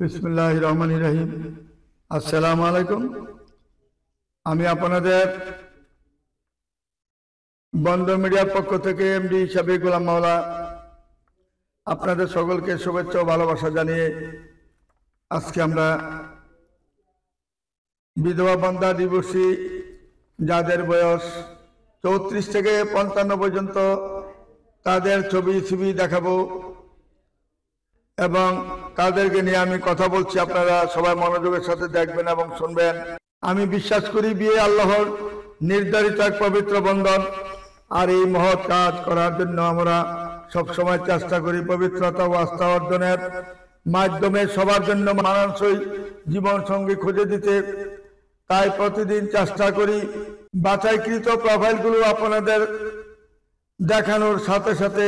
বিসমিল্লাহির রহমানির রহিম। আসসালামু আলাইকুম। আমি আপনাদের বন্দর মিডিয়ার পক্ষ থেকে এমডি হিসাবে গোলাম মাওলা আপনাদের সকলকে শুভেচ্ছা ও ভালোবাসা জানিয়ে আজকে আমরা বিধবা বন্ধা দিবসী যাদের বয়স 34 থেকে 55 পর্যন্ত তাদের ছবি দেখাবো এবং তাদেরকে নিয়ে আমি কথা বলছি। আপনারা সবাই মনোযোগের সাথে দেখবেন এবং শুনবেন। আমি বিশ্বাস করি বিয়ে আল্লাহর নির্ধারিত এক পবিত্র বন্ধন, আর এই মহৎ কাজ করার জন্য আমরা সবসময় চেষ্টা করি পবিত্রতা ও আস্থা অর্জনের মাধ্যমে সবার জন্য মানানসই জীবন সঙ্গী খুঁজে দিতে। তাই প্রতিদিন চেষ্টা করি বাছাইকৃত প্রোফাইলগুলো আপনাদের দেখানোর সাথে সাথে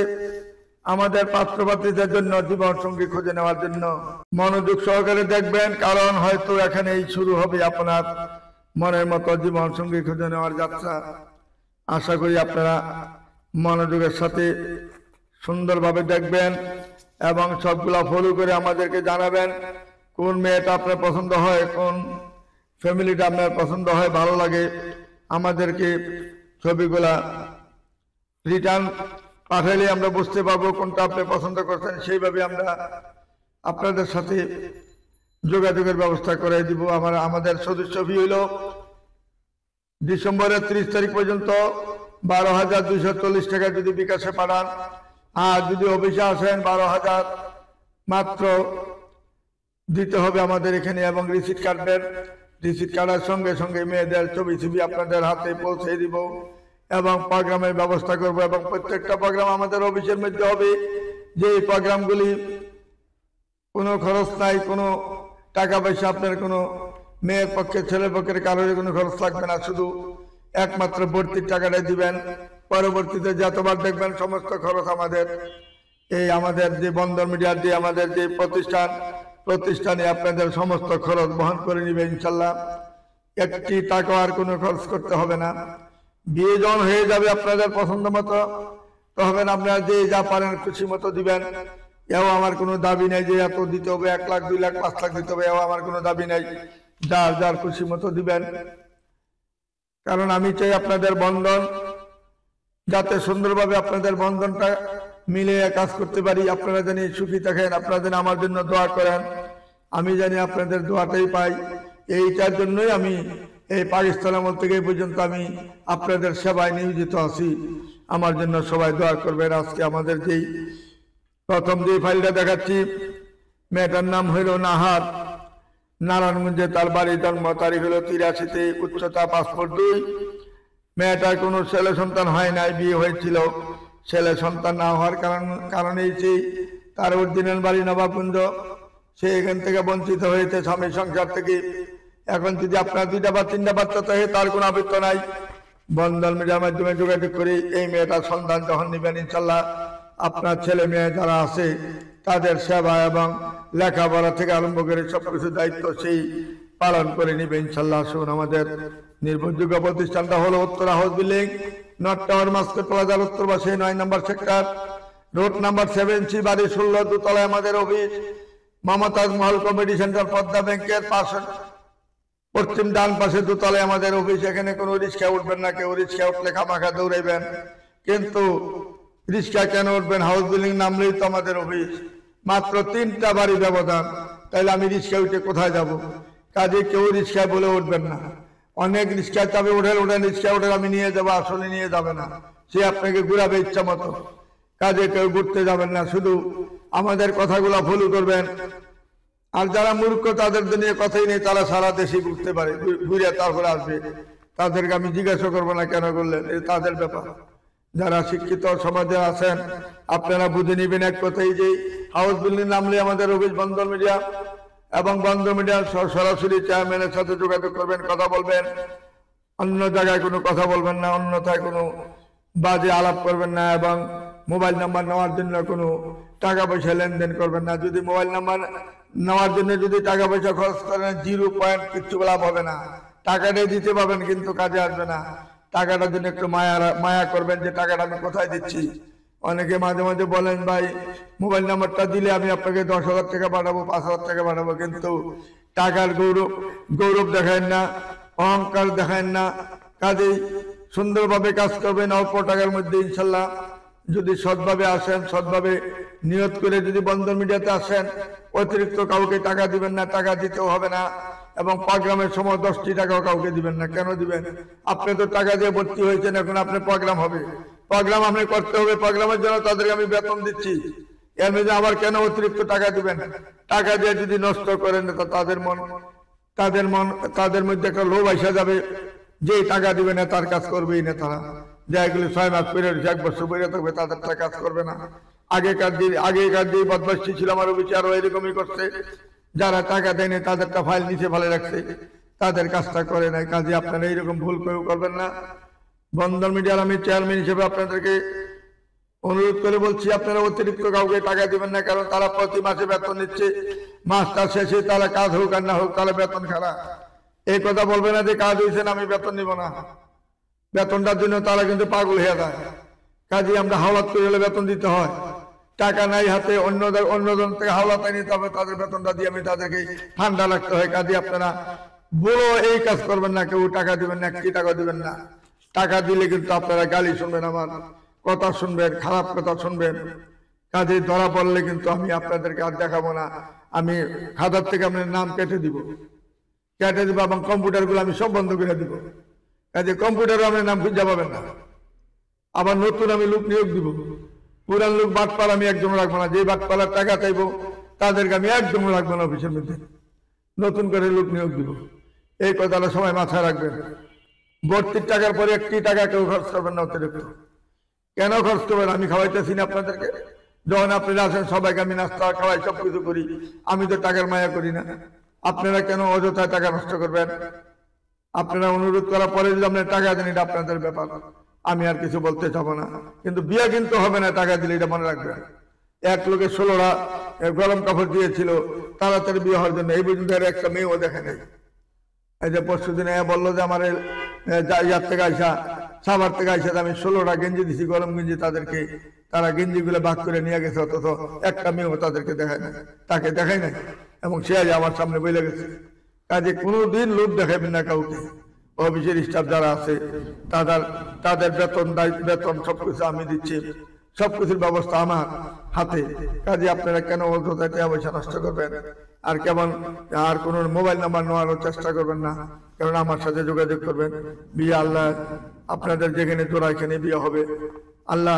আমাদের পাত্রপাত্রীদের জন্য জীবন সঙ্গী খুঁজে নেওয়ার জন্য মনোযোগ সহকারে দেখবেন, কারণ হয়তো এখানেই শুরু হবে আপনার মনের মতো জীবন সঙ্গী খুঁজে নেওয়ার যাত্রা। আশা করি আপনারা মনোযোগের সাথে সুন্দরভাবে দেখবেন এবং সবগুলা ফলো করে আমাদেরকে জানাবেন কোন মেয়েটা আপনার পছন্দ হয়, কোন ফ্যামিলিটা আপনার পছন্দ হয়, ভালো লাগে। আমাদেরকে ছবিগুলা রিটার্ন পাঠাইলে আমরা বুঝতে পারবো কোনটা আপনি পছন্দ করছেন, সেইভাবে আমরা আপনাদের সাথে যোগাযোগের ব্যবস্থা করে দিব। আমাদের সদস্য ফি হইল ডিসেম্বরের 30 তারিখ পর্যন্ত 12,240 টাকা যদি বিকাশে পাঠান, আর যদি অফিসে আসেন 12,000 মাত্র দিতে হবে আমাদের এখানে। এবং রিসিট কাটবেন, রিসিট কাটার সঙ্গে সঙ্গে মেয়েদের ছবি আপনাদের হাতে পৌঁছে দিব এবং প্রোগ্রামের ব্যবস্থা করব। এবং প্রত্যেকটা প্রোগ্রাম আমাদের অফিসের মধ্যে হবে, যে এই প্রোগ্রামগুলি কোনো খরচ নাই, কোনো টাকা পয়সা আপনার কোনো মেয়ের পক্ষে ছেলের পক্ষের কারোর কোনো খরচ লাগবে না, শুধু একমাত্র ভর্তির টাকাটাই দিবেন। পরবর্তীতে যতবার দেখবেন সমস্ত খরচ আমাদের যে বন্দর মিডিয়ার যে আমাদের যে প্রতিষ্ঠানে আপনাদের সমস্ত খরচ বহন করে নিবে ইনশাল্লাহ। একটি টাকা আর কোনো খরচ করতে হবে না। বিয়ে যখন হয়ে যাবে আপনাদের পছন্দ মতো তখন আপনারা যে যা পারেন খুশি মতো দিবেন। এও আমার কোনো দাবি নেই যে এত দিতে হবে, 1 লাখ 2 লাখ 5 লাখ দিতে হবে, এও আমার কোনো দাবি নেই। যার যার খুশি মতো দিবেন, কারণ আমি চাই আপনাদের বন্ধন যাতে সুন্দরভাবে আপনাদের বন্ধনটা মিলিয়ে কাজ করতে পারি। আপনারা জানি সুখী থাকেন, আপনারা জানি আমার জন্য দোয়া করেন, আমি জানি আপনাদের দোয়াটাই পাই। এইটার জন্যই আমি এই পাকিস্তান আমল থেকে এই পর্যন্ত আমি আপনাদের সেবায় নিয়োজিত আছি। আমার জন্য সবাই দোয়া করবেন। আজকে আমাদের যেই প্রথম যে ফাইলটা দেখাচ্ছি, মেয়েটার নাম হইল নাহার, নারায়ণগঞ্জে তার বাড়ি, জন্ম তারিখ হলো 83-তে, উচ্চতা 5 ফুট 2। মেয়েটার কোনো ছেলে সন্তান হয় নাই, বিয়ে হয়েছিল। ছেলে সন্তান না হওয়ার কারণেই তার অরিজিনাল বাড়ি নবাবগঞ্জ, সে এখান থেকে বঞ্চিত হয়েছে স্বামী সংসার থেকে। এখন যদি আপনার 2টা বা 3টা বাচ্চা থাকে তার কোনো আবৃত্ত নাই। বন্ধন মিডিয়ার মাধ্যমে যোগাযোগ করে এই মেয়েটার সন্ধান যখন নেবেন ইনশাল্লাহ আপনার ছেলে মেয়ে যারা আছে তাদের সেবা এবং লেখাপড়া থেকে আরম্ভ করে সবকিছু দায়িত্ব সেই পালন করে নিবে ইনশাল্লাহ। আসুন, আমাদের নির্ভরযোগ্য প্রতিষ্ঠানটা হলো Uttara house building, north tower, master প্লাজার উত্তর পাশে 9 নম্বর সেক্টর, রোড নাম্বার 7C, বাড়ি 16, দোতলায় আমাদের office. Mumtaz Mahal committee centre, Padma ব্যাংকের পাশে পশ্চিম ডান পাশে দোতলায় আমাদের অফিস। এখানে কোনো রিক্সা উঠবেন না, কেউ রিক্সা উঠলে খামাখা দৌড়াইবেন, কিন্তু রিক্সা কেন উঠবেন? হাউস বিল্ডিং নামলেই তো আমাদের অফিস। মাত্র 3টা বাড়ি ব্যবধান, তাইলে আমি রিক্সা উঠে কোথায় যাব? কাজে কেউ রিক্সায় বলে উঠবেন না। অনেক রিক্সায় চাপে উঠেন, রিক্সা উঠে আমি নিয়ে যাবো, আসলে নিয়ে যাবে না, সে আপনাকে ঘুরাবে ইচ্ছা মতো। কাজে কেউ ঘুরতে যাবেন না, শুধু আমাদের কথাগুলো ফলো করবেন। আর যারা মূর্খ তাদের নিয়ে কথাই নেই, তারা সারা দেশে ঘুরতে পারে, ঘুরে তারপরে আসবে। তাদেরকে আমি জিজ্ঞাসা করবো না কেন করলেন, তাদের ব্যাপার। যারা শিক্ষিত সমাজে আছেন আপনারা বুঝে নিবেন এক কথাই, যে হাউস বিল্ডিং নামলে আমাদের অফিস বন্দর মিডিয়া, এবং বন্দর মিডিয়ার সরাসরি চেয়ারম্যানের সাথে যোগাযোগ করবেন, কথা বলবেন। অন্য জায়গায় কোনো কথা বলবেন না, অন্যথায় কোনো বাজে আলাপ করবেন না, এবং মোবাইল নাম্বার নেওয়ার জন্য কোনো টাকা পয়সা লেনদেন করবেন না। যদি মোবাইল নাম্বার নেওয়ার জন্য যদি টাকা পয়সা খরচ করেন 0 পয়েন্ট কিচ্ছু লাভ হবে না। টাকাটাই দিতে পারবেন কিন্তু কাজে আসবে না। টাকাটার জন্য একটু মায়া করবেন যে টাকাটা আমি কোথায় দিচ্ছি। অনেকে মাঝে মাঝে বলেন ভাই মোবাইল নাম্বারটা দিলে আমি আপনাকে 10,000 টাকা পাঠাবো, 5,000 টাকা পাঠাবো, কিন্তু টাকার গৌরব দেখায় না, অহংকার দেখায় না। কাজেই সুন্দরভাবে কাজ করবেন, অল্প টাকার মধ্যে ইনশাল্লাহ। যদি সৎভাবে আসেন, সৎভাবে নিয়ত করে যদি বন্ধন মিডিয়াতে আসেন, অতিরিক্ত কাউকে টাকা দিবেন না, টাকা দিতেও হবে না। এবং প্রোগ্রামের সময় 10টি টাকাও কাউকে দিবেন না। কেন দিবেন? আপনি তো টাকা দিয়ে ভর্তি হয়েছেন, এখন আপনার প্রোগ্রাম হবে, প্রোগ্রাম আপনি করতে হবে, প্রোগ্রামের জন্য তাদেরকে আমি বেতন দিচ্ছি, এর মধ্যে আবার কেন অতিরিক্ত টাকা দিবেন? টাকা দিয়ে যদি নষ্ট করেন তো তাদের মধ্যে একটা লোভ আসা যাবে, যে টাকা দিবে না তার কাজ করবেই না। তারা যেগুলি 6 মাস পরে 1 বছর পরে থাকবে তাদেরটা কাজ করবে না। আগেকার দিন বদমাশি ছিল আমার বিচারও এরকমই করছে, যারা টাকা দেয়নি তাদেরটা ফাইল নিচে ফেলে রাখছে, তাদের কাজটা করে নাই। কাজে আপনারা এইরকম ভুল কেউ করবেন না। বন্ধন মিডিয়ার আমি চেয়ারম্যান হিসেবে আপনাদেরকে অনুরোধ করে বলছি, আপনারা অতিরিক্ত কাউকে টাকা দিবেন না, কারণ তারা প্রতি মাসে বেতন নিচ্ছে। মাসটা শেষে তারা কাজ হোক আর না হোক তাহলে বেতন খারাপ। এই কথা বলবে না যে কাজ হয়েছে না আমি বেতন নিব না, বেতনটার জন্য তারা কিন্তু পাগল হয়ে যায়। কাজে আমরা হাওলাত করে হলে বেতন দিতে হয়, টাকা নাই হাতে, অন্যজন থেকে হাওলাতে নিতে হবে, তাদের বেতনটা দিয়ে আমি তাদেরকে ঠান্ডা রাখতে হয়। কাজে আপনারা বড় এই কাজ করবেন না, কেউ টাকা দিবেন না, কি টাকা দিবেন না। টাকা দিলে কিন্তু আপনারা গালি শুনবেন, আমার কথা শুনবেন, খারাপ কথা শুনবেন। কাজে ধরা পড়লে কিন্তু আমি আপনাদেরকে আর দেখাবো না, আমি খাতার থেকে আপনার নাম কেটে দিব এবং কম্পিউটারগুলো আমি সব বন্ধ করে দিব। কাজে কম্পিউটারও আপনার নাম খুঁজে পাবেন না। আবার নতুন আমি লোক নিয়োগ দিব, পুরান লোক বাটপাল আমি একদম রাখবো না। যে বাটপালার টাকা চাইবো তাদেরকে আমি একদম রাখবো না অফিসের মধ্যে, নতুন করে লোক নিয়োগ দিব। এই কথাটা সবাই মাথায় রাখবেন। ভর্তির টাকার পরে 1টি টাকা কেউ খরচ করবেন না অতিরিক্ত। কেন খরচ করবেন? আমি খাওয়াইতেছি না আপনাদেরকে, যখন আপনারা আসেন সবাইকে আমি নাস্তা খাওয়াই, সবকিছু করি, আমি তো টাকার মায়া করি না। আপনারা কেন অযথায় টাকা নষ্ট করবেন? আপনারা অনুরোধ করার পরে যদি আপনার টাকা দেন, এটা আপনাদের ব্যাপার, আমি আর কিছু বলতে চাবো না। কিন্তু বিয়ে কিন্তু হবে না টাকা দিলে, এটা মনে রাখবেন। এক লোকে 16টা গরম কাপড় দিয়েছিল তাড়াতাড়ি বিয়ে হওয়ার জন্য, এই পর্যন্ত একটা মেয়েও দেখে নেই। এই যে পরশু দিনে বললো যে আমার ইয়ার থেকে আইসা, সাভার থেকে আইসা, আমি 16টা গেঞ্জি দিছি, গরম গেঞ্জি, তাদেরকে তারা গেঞ্জিগুলো ভাগ করে নিয়ে গেছে, অথচ একটা মেয়েও তাদেরকে দেখায় না, তাকে দেখায় নাই, এবং সে আজ আমার সামনে বলে গেছে। কাজে কোনোদিন লোভ দেখাবেন না কাউকে। অফিসের স্টাফ যারা আছে তাদের বেতন সবকিছু আমি দিচ্ছি, সবকিছুর ব্যবস্থা আমার হাতে। কাজে আপনারা কেন অযথায় টাকা পয়সা নষ্ট করবেন? আর আর কোন মোবাইল নাম্বার নেওয়ার চেষ্টা করবেন না, কারণ আমার সাথে যোগাযোগ করবেন। বিয়ে আল্লাহ, আপনাদের যেখানে জোড়া এখানে বিয়ে হবে। আল্লাহ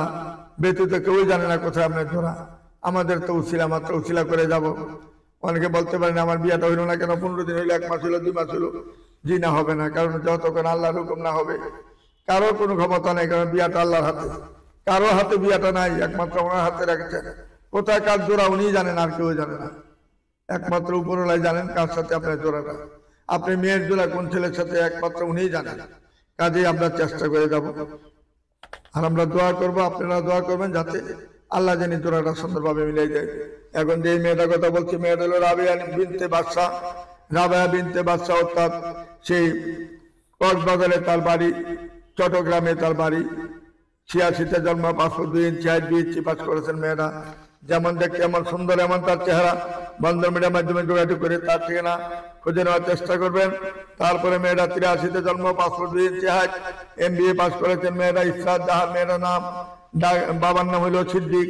ব্যতীত কেউই জানে না কোথায় আপনার জোড়া। আমাদের তো উছিলা, মাত্র উছিলা করে যাব। অনেকে বলতে পারেন আমার বিয়েটা হইল না কেন, 15 দিন হইলো, 1 মাস হইলো, 2 মাস হইলো। জি না, হবে না, কারণ যতক্ষণ আল্লাহর হুকুম না হবে কারো কোনো ক্ষমতা নেই, কারণ বিয়াটা আল্লাহর হাতে, কারো হাতে বিয়াটা নাই, একমাত্র ওনার হাতে রাখছেন। কোথায় কার জোড়া উনি জানেন, আর কেউ জানে না, একমাত্র উপরওয়ালাই জানেন কার সাথে আপনার জোড়াটা। আপনি মেয়ের জোড়া কোন ছেলের সাথে একমাত্র উনিই জানেন। কাজেই আমরা চেষ্টা করে যাব, আর আমরা দোয়া করবো, আপনারা দোয়া করবেন যাতে আল্লাহ জানি জোড়াটা সুন্দরভাবে মিলাই যায়। এখন যে মেয়েটার কথা বলছি, মেয়েটা হলো রাবেয়া বিনতে বাদশা, অর্থাৎ সেই কক্সবাজারে তার বাড়ি, চট্টগ্রামে তার বাড়ি। 86-তে জন্ম, 5 ফুট 2 ইঞ্চি হাইট, BSc পাস করেছেন মেয়েরা। যেমন দেখতে এমন সুন্দর, এমন তার চেহারা। বন্ধন মিডিয়ার মাধ্যমে যোগাযোগ করে তার ঠিকানা খুঁজে নেওয়ার চেষ্টা করবেন। তারপরে মেয়েরা 83-তে জন্ম, 5 ফুট 2 ইঞ্চি হাইট, MBA পাস করেছেন মেয়েরা। ইসরাত জাহান মেয়েরা নাম, বাবার নাম হইল সিদ্দিক,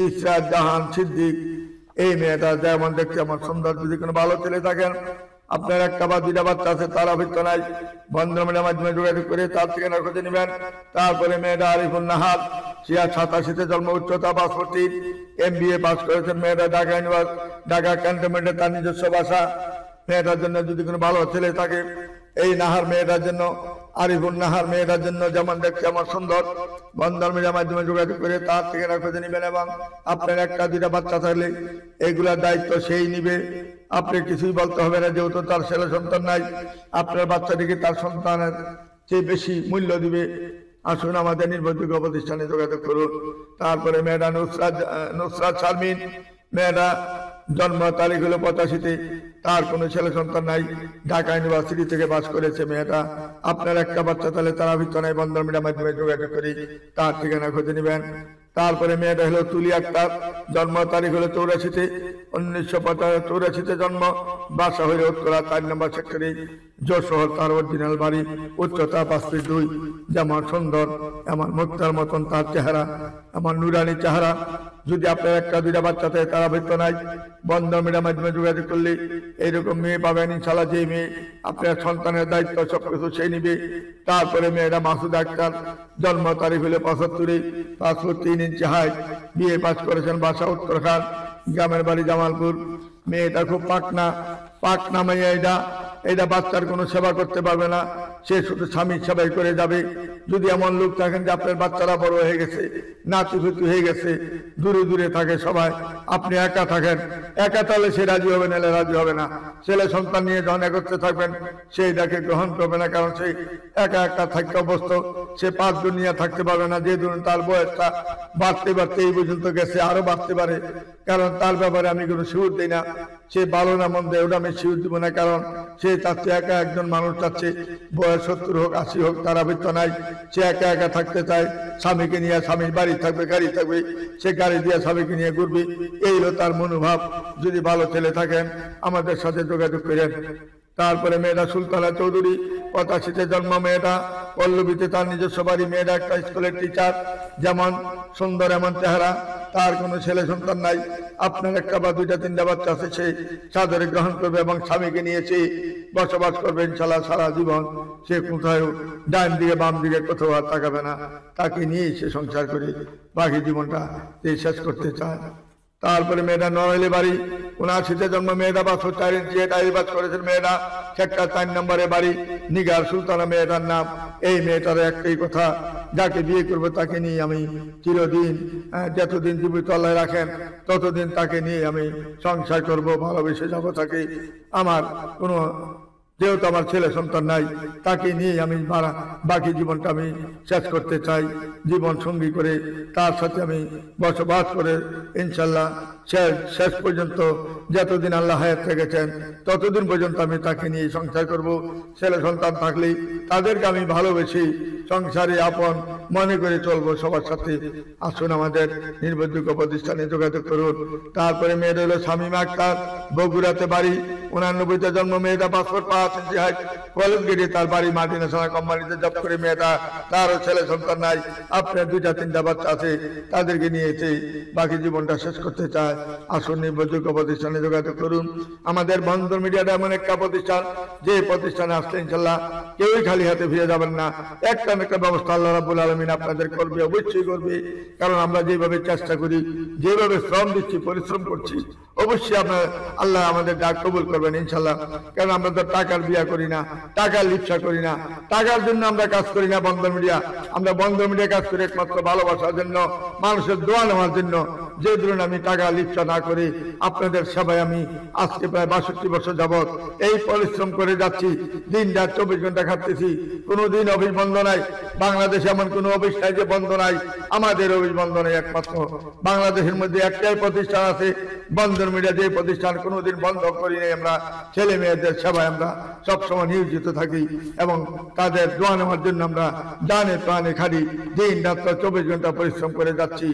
ইসরাত জাহান সিদ্দিক। এই মেয়েটা যেমন দেখতে এমন সুন্দর। যদি কোনো ভালো ছেলে থাকেন, আপনার 1টা বা 2টা বাচ্চা আছে, তার অভিজ্ঞতা নাই, বন্ধন মিডিয়ার মাধ্যমে যোগাযোগ করে তার ঠিকানা খুঁজে নেবেন। তারপরে মেয়েটা আরিফুল নাহার, 86-তে জন্ম, উচ্চতা 5 ফুট 3, MBA পাস করেছেন মেয়েটা। ঢাকা ক্যান্টনমেন্টে তার নিজস্ব বাসা। মেয়েটার জন্য যদি কোনো ভালো ছেলে থাকে, এই নাহার মেয়েটার জন্য, আরিফুল নাহার মেয়েটার জন্য যেমন দেখতে আমার সুন্দর, বন্ধন মিডিয়ার মাধ্যমে যোগাযোগ করে তার ঠিকানা খুঁজে নেবেন। এবং আপনার 1টা 2টা বাচ্চা থাকলে এইগুলার দায়িত্ব সেই নিবে, আপনি কিছুই বলতে হবে না, যেহেতু তার ছেলে সন্তান নাই। আপনার বাচ্চাটিকে তার সন্তানের চেয়ে বেশি মূল্য দিবে। আসুন আমাদের নির্ভরযোগ্য প্রতিষ্ঠানে যোগাযোগ করুন। তারপরে মেয়েটা নুসরাত শারমিন, মেয়েটা জন্ম তারিখ হলো 85-তে, তার কোনো ছেলে সন্তান নাই, ঢাকা ইউনিভার্সিটি থেকে পাস করেছে মেয়েটা। আপনার 1টা বাচ্চা তাহলে তারা ভিতর নাই, বন্ধন মিডিয়ার মাধ্যমে যোগাযোগ করি তার ঠিকানা খুঁজে নেবেন। তারপরে মেয়েটা হলো তুলি আক্তার, জন্ম তারিখ হলো 84, 1984 জন্ম, বাসা হইল উত্তরা 4 নম্বর সেক্টরে, যশোর। তার অরিজিনাল বাড়ি, উচ্চতা 5 ফিট 2। যেমন সুন্দর এমন মুক্তার মতন তার চেহারা, এমন নুরানি চেহারা। যদি আপনার একটা দুইটা বাচ্চা থাকে তারা বৃত্ত নাই, বন্ধন মিডিয়ার মাধ্যমে যোগাযোগ করলে এইরকম মেয়ে পাবেন ইনশাল্লাহ। যে মেয়ে আপনার সন্তানের দায়িত্ব সবকিছু সেই নিবে। তারপরে মেয়েরা মাসুদ আক্তার, জন্ম তারিখ হলো 75, 5 ফুট 3 ইঞ্চি হাইট, বিয়ে পাস করেছেন, বাসা উত্তরাখণ্ড, গ্রামের বাড়ি জামালপুর। মেয়েটা খুব পাকনা মেয়ে। এটা বাচ্চার কোনো সেবা করতে পারবে না, সে শুধু স্বামীর সেবাই করে যাবে। যদি এমন লোক থাকেন যে আপনার বাচ্চারা বড় হয়ে গেছে, নাতিপুতি হয়ে গেছে, দূরে দূরে থাকে সবাই, আপনি একা থাকেন, একা তাহলে সে রাজি হবে, নাহলে রাজি হবে না। ছেলে সন্তান নিয়ে যখন একত্রে থাকবেন সে এটাকে গ্রহণ করবে না, কারণ সে একা একা থাকতে অভ্যস্ত। সে 5 জন নিয়ে থাকতে পারবে না। যে ধরুন তার বয়সটা বাড়তে বাড়তে এই পর্যন্ত গেছে, আরো বাড়তে পারে, কারণ তার ব্যাপারে আমি কোনো শিউর দিই না। সে ভালো না মন্দ ওটা আমি শিউর দিব না, কারণ সে চাচ্ছে একা, একজন মানুষ চাচ্ছে বয়স 70 হোক 80 হোক, তার আবৃত্ত নাই। সে একা একা থাকতে চায়, স্বামীকে নিয়ে, স্বামীর বাড়ি থাকবে, গাড়ি থাকবে, সে গাড়ি দিয়ে স্বামীকে নিয়ে ঘুরবে, এই হলো তার মনোভাব। যদি ভালো ছেলে থাকেন আমাদের সাথে যোগাযোগ করেন। তারপরে মেয়েটা সুলতানা চৌধুরী, 85-তে জন্ম। মেয়েটা পল্লবীতে তার নিজস্ব বাড়ি। মেয়েটা একটা স্কুলের টিচার, যেমন সুন্দর এমন চেহারা, তার কোনো ছেলে সন্তান নাই। আপনার একটা বা দুইটা তিনটা বাচ্চা আছে, সে সাদরে গ্রহণ করবে এবং স্বামীকে নিয়ে সে বসবাস করবে ইনশাল্লাহ সারা জীবন। সে কোথায় ডান দিকে বাম দিকে কোথাও আর তাকাবে না, তাকে নিয়েই সে সংসার করে বাকি জীবনটা সে শেষ করতে চায়। তারপরে মেয়েটা নড়াইলে বাড়ি, 79-তে জন্ম। মেয়েটা 5 ফুট 4 ইঞ্চি বাস করেছেন। মেয়েটা সেক্টর 4 নম্বরে বাড়ি, নিগার সুলতানা মেয়েটার নাম। এই মেয়েটার একটাই কথা, যাকে বিয়ে করবো তাকে নিয়ে আমি চিরদিন, যতদিন জীবিত আল্লাহ রাখেন ততদিন তাকে নিয়ে আমি সংসার করব, ভালোবেসে যাবো তাকে। আমার কোনো, যেহেতু আমার ছেলে সন্তান নাই, তাকে নিয়ে আমি বাকি জীবনটা আমি শেষ করতে চাই। জীবন সঙ্গী করে তার সাথে আমি বসবাস করে ইনশাল্লাহ শেষ পর্যন্ত, যতদিন আল্লাহ হায়াত রেখেছেন ততদিন পর্যন্ত আমি তাকে নিয়ে সংসার করব। ছেলে সন্তান থাকলে তাদেরকে আমি ভালোবেসে সংসারে আপন মনে করে চলবো সবার সাথে। আসুন আমাদের নির্ভরযোগ্য প্রতিষ্ঠানে যোগাযোগ করুন। তারপরে মেয়েটা হলো শামীমা আক্তার, বগুড়াতে বাড়ি, 89-তে জন্ম। মেয়েটা 5 ফুট 5 ইঞ্চি হাইট, কলেজ গেটে তার বাড়ি, মাল্টিনেশনাল কোম্পানিতে জব করে। মেয়েটা, তারও ছেলে সন্তান নাই, আপনার 2টা 3টা বাচ্চা আছে, তাদেরকে নিয়েছে বাকি জীবনটা শেষ করতে চায়। আসুন নির্ভরযোগ্য প্রতিষ্ঠানে যোগাযোগ করুন। আমাদের বন্ধন মিডিয়াটা এমন একটা প্রতিষ্ঠান, যে প্রতিষ্ঠানে আসলে ইনশাল্লাহ কেউই খালি হাতে ফিরে যাবেন না। একটা ব্যবস্থা আল্লাহ রাব্বুল আলামিন আপনাদের করবে, অবশ্যই করবে। কারণ আমরা যেভাবে চেষ্টা করি, যেভাবে শ্রম দিচ্ছি, পরিশ্রম করছি, অবশ্যই আপনার আল্লাহ আমাদের ডাক কবুল করবেন ইনশাল্লাহ। কারণ আমরা তো টাকার বিয়া করি না, টাকার লিপসা করি না, টাকার জন্য আমরা কাজ করি না। বন্ধন মিডিয়া, আমরা বন্ধন মিডিয়া কাজ করি একমাত্র ভালোবাসার জন্য, মানুষের দোয়া নেওয়ার জন্য। যে ধরুন আমি টাকা লিপসা না করি, আপনাদের সেবায় আমি আজকে প্রায় 62 বছর যাবৎ এই পরিশ্রম করে যাচ্ছি। দিন রাত 24 ঘন্টা খাটতেছি, কোনোদিন অফিস বন্ধ নাই। বাংলাদেশে এমন কোনো অফিস নাই যে বন্ধ নাই, আমাদের অফিস বন্ধ নেই। একমাত্র বাংলাদেশের মধ্যে একটাই প্রতিষ্ঠান আছে বন্ধন মিডিয়া, যে প্রতিষ্ঠান কোনোদিন বন্ধ করি নাই। আমরা ছেলে মেয়েদের সেবায় আমরা সবসময় নিয়োজিত থাকি এবং তাদের দোয়া নেওয়ার জন্য আমরা জানে প্রাণে খালি দিন রাত 24 ঘন্টা পরিশ্রম করে যাচ্ছি।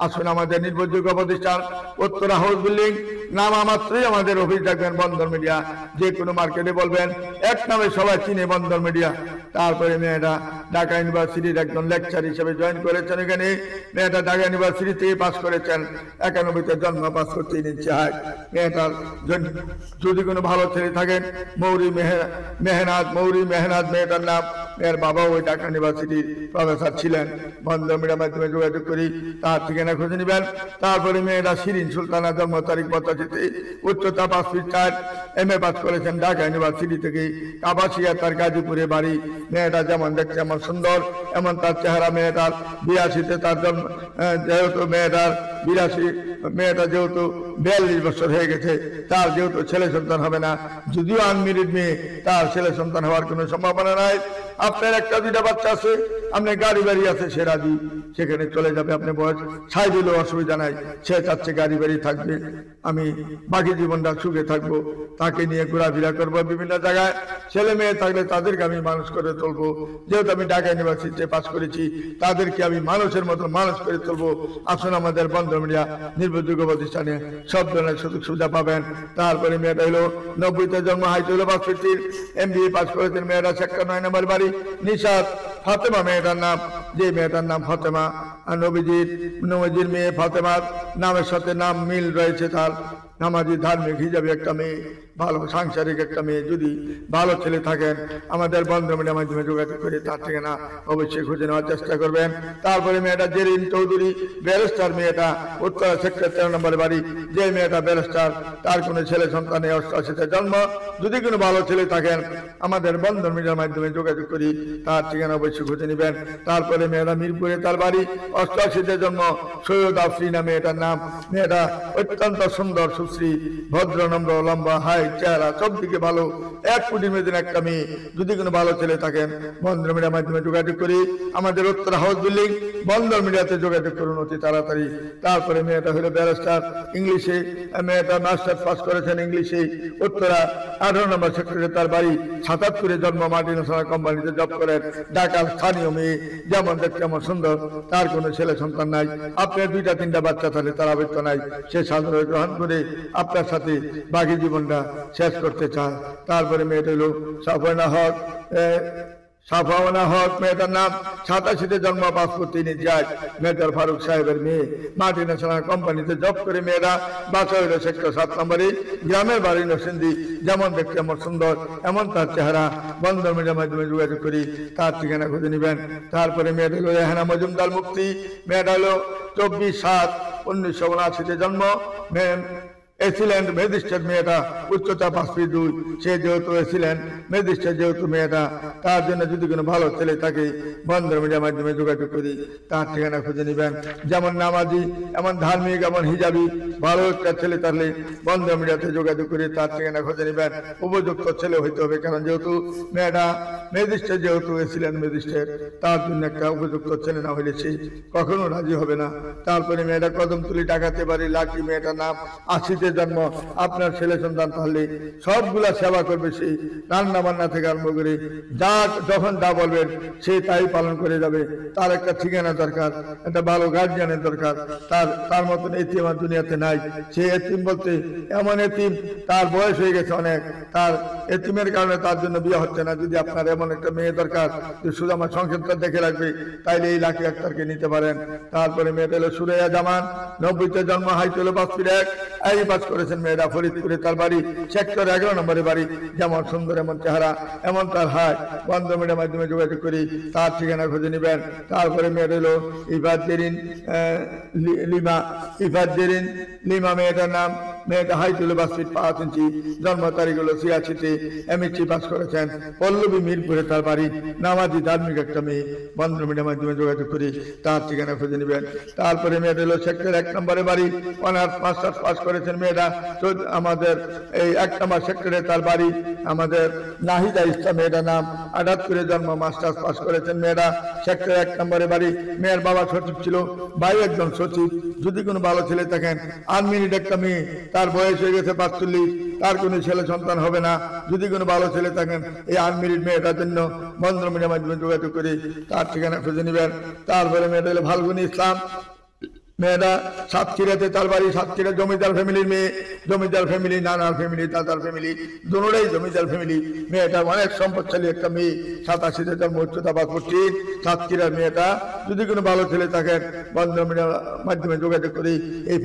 আসুন আমাদের নির্ভরযোগ্য প্রতিষ্ঠান, উত্তরা হাউস বিল্ডিং, নামা মাত্রই আমাদের অফিস দেখবেন বন্ধন মিডিয়া। যে কোনো মার্কেটে বলবেন, এক নামে সবাই চিনে বন্ধন মিডিয়া। তারপরে মেয়েটা ঢাকা ইউনিভার্সিটির একজন লেকচার হিসেবে জয়েন করেছেন এখানে। মেয়েটা ঢাকা ইউনিভার্সিটি থেকে পাস করেছেন, 91-তে জন্ম, 5 ফুট 3 ইঞ্চি হাইট। মেয়েটার যদি কোনো ভালো ছেলে থাকেন, মৌরি মেহনাজ মেয়েটার নাম। মেয়ের বাবাও ওই ঢাকা ইউনিভার্সিটির প্রফেসর ছিলেন। বন্ধন মিডিয়ার মাধ্যমে যোগাযোগ করি, তার ঠিকানা খুঁজে নেবেন। তারপরে মেয়েটা শিরিন সুলতানা, জন্ম তারিখ 85-তে, উচ্চতা 5 ফিট 4, MA পাস করেছেন ঢাকা ইউনিভার্সিটি থেকে। কাবাসিয়া তার গাজীপুরে বাড়ি। মেয়েটা যেমন দেখতে এমন সুন্দর, এমন তার চেহারা। মেয়েটার 82-তে তার জন্ম, যেহেতু মেয়েটার 82, মেয়েটা যেহেতু 42 বছর হয়ে গেছে, তার যেহেতু ছেলে সন্তান হবে না, যদিও আনমেরিড মেয়ে, তার ছেলে সন্তান হওয়ার কোনো সম্ভাবনা নাই। আপনার একটা দুইটা বাচ্চা আছে, আপনার গাড়ি বাড়ি আছে, সে রাজি, সেখানে চলে যাবে। আপনি বয়স 60 দিলেও অসুবিধা নাই, সে চাচ্ছে গাড়ি বাড়ি থাকবে, আমি বাকি জীবনটা সুখে থাকবো। তাকে নিয়ে ঘোরাফেরা করবো বিভিন্ন জায়গায়। ছেলে মেয়ে থাকলে তাদেরকে আমি মানুষ করে তুলবো। যেহেতু আমি ঢাকা ইউনিভার্সিটিতে পাস করেছি, তাদেরকে আমি মানুষের মতো মানুষ করে তুলবো। আসুন আমাদের বন্ধন মিডিয়া নির্ভরযোগ্য প্রতিষ্ঠানে সব ধরনের সুযোগ সুবিধা পাবেন। তারপরে মেয়েটা হলো 90-তে জন্ম, হাইট হলো 5 ফিট 3, MBA পাস করেছেন। মেয়েটা সেক্টর 9 নম্বর বাড়ি, নিশাত ফাতেমা মেয়েটার নাম। যে মেয়েটার নাম ফাতেমা, আর নবীজির মেয়ে ফাতেমার নামের সাথে নাম মিল রয়েছে। তার নামাজি ধার্মিক হিসাবে একটা মেয়ে, ভালো সাংসারিক একটা মেয়ে। যদি ভালো ছেলে থাকেন আমাদের বন্ধন মিডিয়ার মাধ্যমে যোগাযোগ করে তার থেকে না অবশ্যই খুঁজে নেওয়ার চেষ্টা করবেন। তারপরে মেয়েটা জেরিন চৌধুরী, ব্যারিস্টার মেয়েটা, উত্তরা সেক্টর 13 নম্বর বাড়ি। যে মেয়েটা ব্যারিস্টার, তার কোনো ছেলে সন্তান 88-তে জন্ম। যদি কোনো ভালো ছেলে থাকেন আমাদের বন্ধন মিডিয়ার মাধ্যমে যোগাযোগ করি তার ঠিকানা অবশ্যই খুঁজে নেবেন। তারপরে মেয়েটা মিরপুরে তার বাড়ি, 88-তে জন্ম, সৈয়দ আফরিনা মেয়েটার নাম। মেয়েটা অত্যন্ত সুন্দর, সুশ্রী, ভদ্র, নম্র, লম্বা, হাইট, চেহারা সব দিকে ভালো, 1 কোটি মেয়েদের একটা মেয়ে। যদি কোনো ভালো ছেলে থাকেন বন্ধন মিডিয়ার মাধ্যমে যোগাযোগ করি। আমাদের উত্তরা হাউস বিল্ডিং, বন্ধন মিডিয়াতে যোগাযোগ করুন অতি তাড়াতাড়ি। তারপরে মেয়েটা হলো ব্যারিস্টার, ইংলিশে মেয়েটা মাস্টার্স পাস করেছেন ইংলিশে, উত্তরা 18 নম্বর সেক্টরে তার বাড়ি, 77-এ জন্ম, মাল্টিন্যাশনাল কোম্পানিতে জব করেন। ঢাকার স্থানীয় মেয়ে, যেমন দেখতে তেমন সুন্দর, তার কোনো ছেলে সন্তান নাই। আপনার 2-3টা বাচ্চা থাকলে তার আবৃত্ত নাই। সে সাধারণ গ্রহণ করে আপনার সাথে বাকি জীবনটা শেষ করতে চায়। তারপরে মেয়েটা হলো সাফাওয়ানা হক মেয়েটার নাম, 87-তে জন্ম, 5 ফুট 3 ইঞ্চি হাইট, মেজর ফারুক সাহেবের মেয়ে, মাল্টিন্যাশনাল কোম্পানিতে জব করে। মেয়েরা বাসা হইল সেক্টর 7 নম্বরে, গ্রামের বাড়ি নরসিংদী। যেমন দেখতে এমন সুন্দর, এমন তার চেহারা। বন্ধন মিডিয়ার মাধ্যমে যোগাযোগ করি তার ঠিকানা খুঁজে নেবেন। তারপরে মেয়েটা হলো রেহানা মজুমদার মুক্তি, মেয়েটা হলো 24/7/1979-তে জন্ম, এসিল্যান্ড ম্যাজিস্ট্রেট মেয়েটা, উচ্চতা 5 ফিট 2। সে যেহেতু এসিল্যান্ড ম্যাজিস্ট্রেট যেহেতু মেয়েটা, তার জন্য যদি কোনো ভালো ছেলে থাকে বন্ধন মিডিয়ার মাধ্যমে যোগাযোগ করি তার ঠিকানা খুঁজে নেবেন। যেমন নামাজি, এমন ধার্মিক, এমন হিজাবি ভালো একটা ছেলে থাকলে বন্ধন মিডিয়াতে যোগাযোগ করে তার ঠিকানা খুঁজে নেবেন। উপযুক্ত ছেলে হইতে হবে, কারণ যেহেতু মেয়েটা ম্যাজিস্ট্রেট, যেহেতু এসিল্যান্ড ম্যাজিস্ট্রেট, তার জন্য একটা উপযুক্ত ছেলে না হইলে সে কখনো রাজি হবে না। তারপরে মেয়েটা কদমতলি ডাকাতে পারি, লাকি মেয়েটার নাম, 80-তে জন্ম। আপনার ছেলে সন্তান তাহলে সবগুলা সেবা করবে, সে রান্না বান্না থেকে আরম্ভ করে যা যখন যা বলবেন সে তাই পালন করে যাবে। তার একটা ঠিকানা দরকার, একটা ভালো গার্জিয়ানের দরকার। তার মতন এতিম আমার দুনিয়াতে নাই। সে এতিম বলতে এমন এতিম, তার বয়স হয়ে গেছে অনেক, তার এতিমের কারণে তার জন্য বিয়ে হচ্ছে না। যদি আপনার এমন একটা মেয়ে দরকার যে শুধু আমার সংসারটা দেখে রাখবে, তাইলে এই লাকি আক্তারকে নিতে পারেন। তারপরে মেয়েটা হলো সুরাইয়া জামান, 90-তে জন্ম, হাইট হলো 5 ফিট 1, পাস করেছেন। মেয়েরা ফরিদপুরে তার বাড়ি, সেক্টর 11 নম্বরে বাড়ি। যেমন সুন্দর, এমন চেহারা, এমন তার হাত। বন্ধন মিডিয়ার মাধ্যমে যোগাযোগ করি তার ঠিকানা খুঁজে নেবেন। তারপরে মেয়েটা হলো ইফাত জেরিন লিমা মেয়েটার নাম। মেয়েটা হাইট হলো 5 ফিট 5 ইঞ্চি, জন্ম তারিখ হলো 86-তে, MSc পাস করেছেন। পল্লবী, মিরপুরে তার বাড়ি, নামাজি ধার্মিক একটা মেয়ে। বন্ধন মিডিয়ার মাধ্যমে যোগাযোগ করি তার ঠিকানা খুঁজে নেবেন। তারপরে মেয়েটা হলো সেক্টর 1 নম্বরে বাড়ি, অনার্স মাস্টার্স পাস করেছেন। মেয়েটা আমাদের এই 1 নম্বর সেক্টরে তার বাড়ি। আমাদের নাহিদা ইসলাম মেয়েটার নাম, 78-এ জন্ম, মাস্টার্স পাস করেছেন। মেয়েরা সেক্টর 1 নম্বরে বাড়ি। মেয়ের বাবা সচিব ছিল, ভাই একজন সচিব। যদি কোনো ভালো ছেলে থাকেন, আনমিনিট একটা মেয়ে, তার বয়স হয়ে গেছে 45, তার কোনো ছেলে সন্তান হবে না। যদি কোনো ভালো ছেলে থাকেন এই আনমিনিট মেয়েটার জন্য বন্ধন মিডিয়ার মাধ্যমে যোগাযোগ করে তার ঠিকানা খুঁজে নেবেন। তারপরে মেয়েটা হলো ফাল্গুনি ইসলাম, মেয়েটা সাতক্ষীরাতে তার বাড়ি। সাতক্ষীরা জমিদার ফ্যামিলির মেয়ে, জমিদার ফ্যামিলি, নানার ফ্যামিলি, দাদার ফ্যামিলি, দুটোই জমিদার ফ্যামিলি। মেয়েটা অনেক সম্পদশালী একটা মেয়ে, 87-তে জন্ম, উচ্চতা 5 ফুট 3। সাতক্ষীরার মেয়েটা। যদি কোনো ভালো ছেলে থাকেন বন্ধন মিডিয়ার মাধ্যমে যোগাযোগ করি এই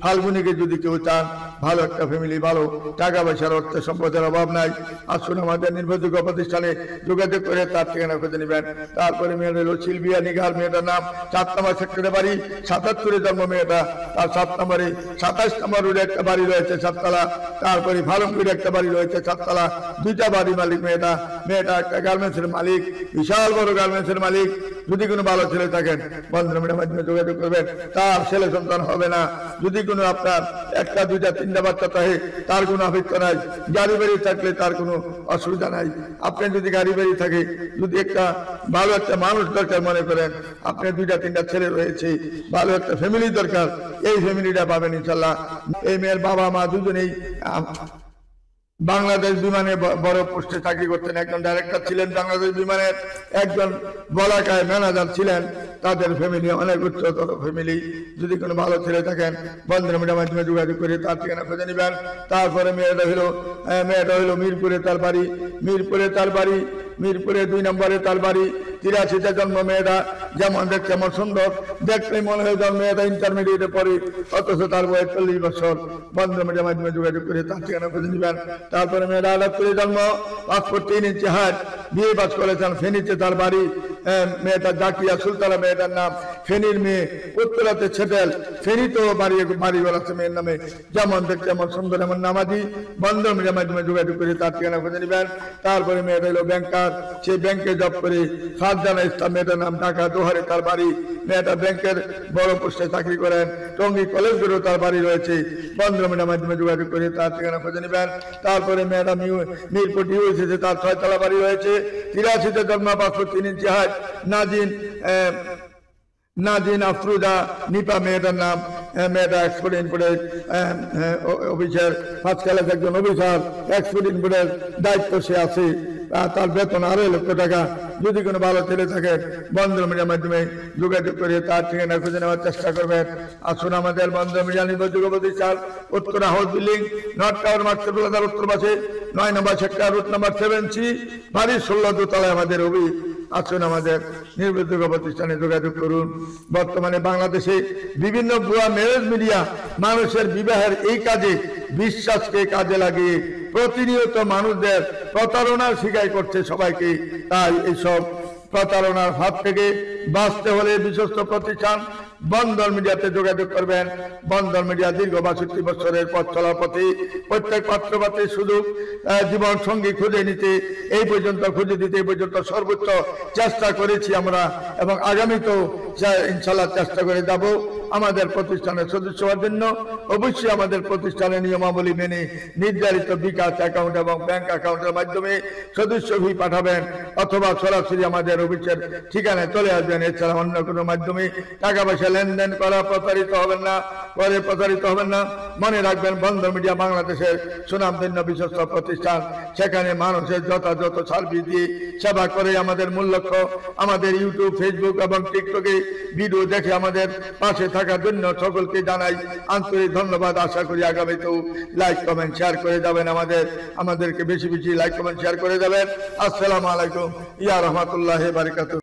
ফাল্গুনিকে যদি কেউ চান, ভালো একটা ফ্যামিলি, ভালো টাকা পয়সার, অর্থ সম্পদের অভাব নাই, আসুন আমাদের নির্ভরযোগ্য প্রতিষ্ঠানে যোগাযোগ করে তার ঠিকানা খুঁজে নেবেন। তারপরে মেয়েটা হলো সিলভিয়া নিগার, মেয়েটার নাম, 4 নম্বর সেক্টরে বাড়ি, 77-এ জন্ম। মেয়েটা তার 7 নম্বরে 27 নম্বর রোডে একটা বাড়ি রয়েছে 7 তলা। তারপরে ভালমপুরে একটা বাড়ি রয়েছে 7 তলা, 2টা বাড়ি মালিক মেয়েটা। মেয়েটা একটা গার্মেন্টসের মালিক, বিশাল বড় গার্মেন্টসের মালিক। যদি কোনো ভালো ছেলে থাকেন বন্ধন মিডিয়ার মাধ্যমে যোগাযোগ করবেন। তার ছেলে সন্তান হবে না। যদি কোনো আপনার 1টা 2টা 3টা বাচ্চা থাকে, তার কোনো অপেক্ষা নাই। গাড়ি বাড়ি থাকলে তার কোনো অসুবিধা নাই। আপনি যদি গাড়ি বাড়ি থাকে, যদি একটা ভালো একটা মানুষ দরকার মনে করেন, আপনার 2টা 3টা ছেলে রয়েছে, ভালো একটা ফ্যামিলি দরকার, এই ফ্যামিলিটা পাবেন ইনশাল্লাহ। এই মেয়ের বাবা মা দুজনেই বাংলাদেশ বিমানে বড় পোস্টে চাকরি করতেন, একজন ডাইরেক্টর ছিলেন বাংলাদেশ বিমানের, একজন বলাকায় ম্যানেজার ছিলেন। তাদের ফ্যামিলি অনেক উচ্চতর ফ্যামিলি। যদি কোনো ভালো ছেলে থাকেন বন্ধন মিডিয়ার মাধ্যমে যোগাযোগ করে তার ঠিকানা খুঁজে নেবেন। তারপরে মেয়েটা হইলো মিরপুরে তার বাড়ি, মিরপুরে 2 নম্বরে তার বাড়ি। 83-তে জন্ম মেয়েটা, যেমন দেখতে তেমন সুন্দর, দেখলে মনে হয় যেন মেয়েটা ইন্টারমিডিয়েটে পড়ে, অথচ তার বয়স 40 বছর। বন্ধন মিডিয়ার মাধ্যমে যোগাযোগ করে তার ঠিকানা খুঁজে নেবেন। তারপরে মেয়েটা 78-এ জন্ম, পাসপোর্ট 3 ইঞ্চি হাইট, বিয়ে পাস করেছেন, ফেনীতে তার বাড়ি। মেয়েটা জাকিয়া সুলতানা মেয়েটার নাম, ফেনীর মেয়ে, উত্তরাতে ছেটেল, ফেনীতেও বাড়িঘর আছে মেয়ের নামে, যেমন দেখতে এমন সুন্দর এমন নামাজি। বন্ধন মিডিয়ার মাধ্যমে যোগাযোগ করে তার ঠিকানা খুঁজে নেবেন। তারপরে মেয়েটা হলো ব্যাংকার, সে ব্যাংকে জব করে। ফারজানা ইসলাম মেয়েটার নাম, ঢাকা দোহারে তার বাড়ি। মেয়েটা ব্যাংকের বড় পোস্টে চাকরি করেন, টঙ্গী কলেজ রোডে তার বাড়ি রয়েছে। বন্ধন মিডিয়ার মাধ্যমে যোগাযোগ করে তার ঠিকানা খুঁজে নেবেন। তারপরে মেয়েটা মিরপুর ডিওসিতে তার 6 বাড়ি রয়েছে। 83-তে জন্ম, পাসপোর্ট 3 ইঞ্চি হাইট, নাজিন আফরুজা নিপা মেয়েটার নাম। মেয়েটা এক্সপোর্ট ইম্পোর্টের অফিসার, 5 ক্লাস একজন অফিসার, এক্সপোর্ট ইম্পোর্টের দায়িত্ব সে আছে। তার বেতন 2.5 লক্ষ টাকা। যদি কোনো ভালো ছেলে থাকে বন্ধন মিডিয়ার মাধ্যমে যোগাযোগ করে তার ঠিকানা খুঁজে নেওয়ার চেষ্টা করবেন। আসুন আমাদের বন্ধন মিডিয়া নির্ভরযোগ্য প্রতিষ্ঠান, Uttara house building, north tower market প্লাজার উত্তর পাশে, 9 নম্বর সেক্টর, রুট নম্বর 7C, বাড়ির 16 দোতলায় আমাদের অফিস। আসুন আমাদের নির্ভরযোগ্য প্রতিষ্ঠানে যোগাযোগ করুন। বর্তমানে বাংলাদেশে বিভিন্ন ভুয়া ম্যারেজ মিডিয়া মানুষের বিবাহের এই কাজে বিশ্বাসকে কাজে লাগিয়ে প্রতিনিয়ত মানুষদের প্রতারণার শিকার করছে সবাইকে। তাই এইসব প্রতারণার হাত থেকে বাঁচতে হলে বিশ্বস্ত প্রতিষ্ঠান বন্ধন মিডিয়াতে যোগাযোগ করবেন। বন্ধন মিডিয়া দীর্ঘ 62 বছরের পথ চলার পথে প্রত্যেক পাত্রপাত্রে সুযোগ জীবন সঙ্গী খুঁজে দিতে এই পর্যন্ত সর্বোচ্চ চেষ্টা করেছি আমরা, এবং আগামীতেও ইনশাআল্লাহ চেষ্টা করে যাব। আমাদের প্রতিষ্ঠানের সদস্য হওয়ার জন্য অবশ্যই আমাদের প্রতিষ্ঠানের নিয়মাবলী মেনে নির্ধারিত বিকাশ অ্যাকাউন্ট এবং ব্যাংক অ্যাকাউন্টের মাধ্যমে সদস্য ফি পাঠাবেন, অথবা সরাসরি আমাদের অফিসের ঠিকানায় চলে আসবেন। এছাড়া অন্য কোনো মাধ্যমে টাকা পয়সা লেনদেন করা প্রতারিত হবেন না। মনে রাখবেন, বন্ধন মিডিয়া বাংলাদেশের সুনামধন্য বিশ্বস্ত প্রতিষ্ঠান। সেখানে মানুষের যথাযথ সার্ভিস দিয়ে সেবা করে আমাদের মূল লক্ষ্য। আমাদের ইউটিউব, ফেসবুক এবং টিকটকে ভিডিও দেখে আমাদের পাশে থাকার জন্য সকলকে জানাই আন্তরিক ধন্যবাদ। আশা করি আগামীতেও লাইক কমেন্ট শেয়ার করে যাবেন, আমাদেরকে বেশি বেশি লাইক কমেন্ট শেয়ার করে যাবেন। আসসালামু আলাইকুম ইয়া রাহমাতুল্লাহি ওয়া বারাকাতুহু।